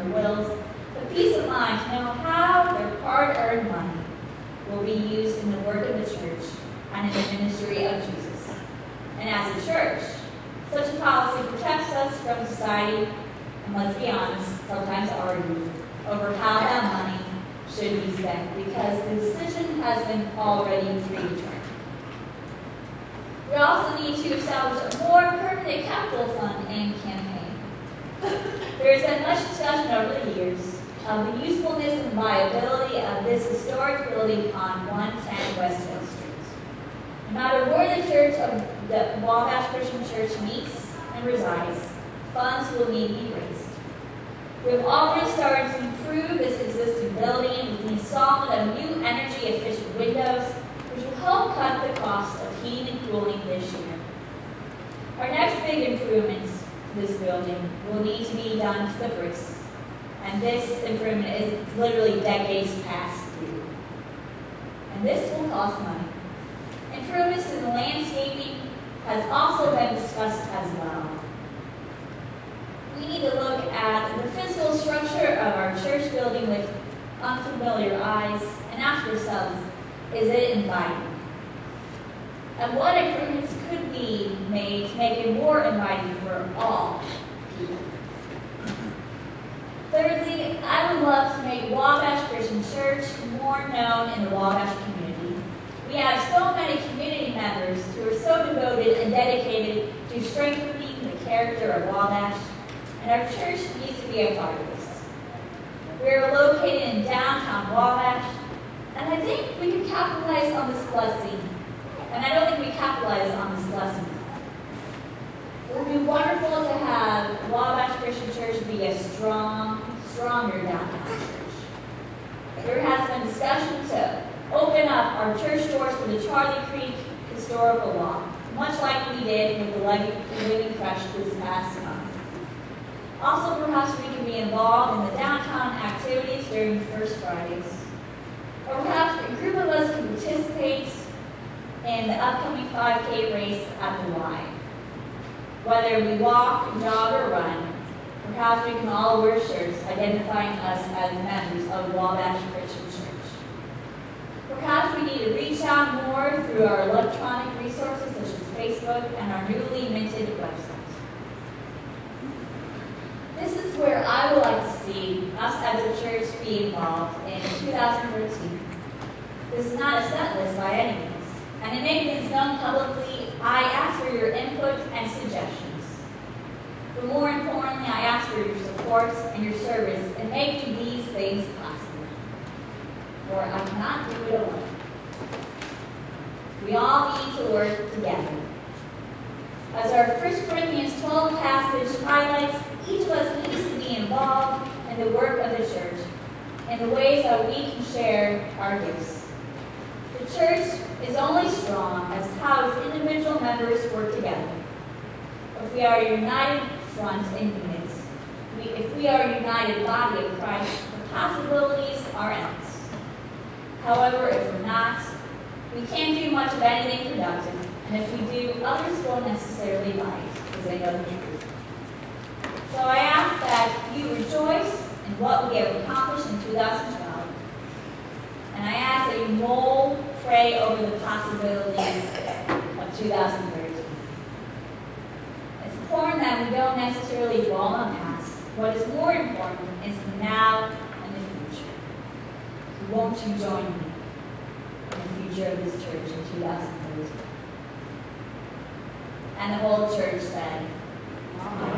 their wills, the peace of mind to know how their hard-earned money will be used in the work of the church and in the ministry of Jesus. And as a church, such a policy protects us from society, and let's be honest, sometimes argue over how that money should be spent because the decision has been already predetermined. We also need to establish a more permanent capital fund and campaign. There has been much discussion over the years of the usefulness and viability of this historic building on 110 West Hill Street. No matter where the church of the Wabash Christian Church meets and resides, funds will need to be raised. We have already started to improve this existing building with the installment of new energy-efficient windows, which will help cut the cost of heating and cooling this year. Our next big improvements to this building will need to be done to the bricks, and this improvement is literally decades past due. And this will cost money. Improvements in the landscaping has also been discussed as well. We need to look at the physical structure of our church building with unfamiliar eyes and ask ourselves, is it inviting? And what improvements could be made to make it more inviting for all people? Thirdly, I would love to make Wabash Christian Church more known in the Wabash community. We have so many community members who are so devoted and dedicated to strengthening the character of Wabash, and our church needs to be a part of this. We are located in downtown Wabash, and I think we can capitalize on this blessing. And I don't think we capitalize on this blessing. It would be wonderful to have Wabash Christian Church be a stronger downtown church. There has been discussion to open up our church doors for the Charlie Creek Historical Walk, much like we did with the Living Crush this past month. Also, perhaps we can be involved in the downtown activities during First Fridays. Or perhaps a group of us can participate in the upcoming 5K race at the Y. Whether we walk, jog, or run, perhaps we can all wear shirts identifying us as members of Wabash Christian Church. Perhaps we need to reach out more through our electronic resources such as Facebook and our newly minted website. This is where I would like to see us as a church be involved in 2013. This is not a set list by any means, and in making this known publicly, I ask for your input and suggestions. But more importantly, I ask for your support and your service in making these things possible. For I cannot do it alone. We all need to work together. As our 1 Corinthians 12 passage highlights, each of us needs to be involved in the work of the church in the ways that we can share our gifts. The church is only strong as how its individual members work together. If we are a united front and unit, if we are a united body of Christ, the possibilities are endless. However, if we're not, we can't do much of anything productive, and if we do, others won't necessarily buy it because they know the truth. So I ask that you rejoice in what we have accomplished in 2012, and I ask that you pray over the possibilities of 2013. It's important that we don't necessarily dwell on the past. What is more important is the now and the future. Won't you join me in the future of this church in 2013? And the whole church said, Amen.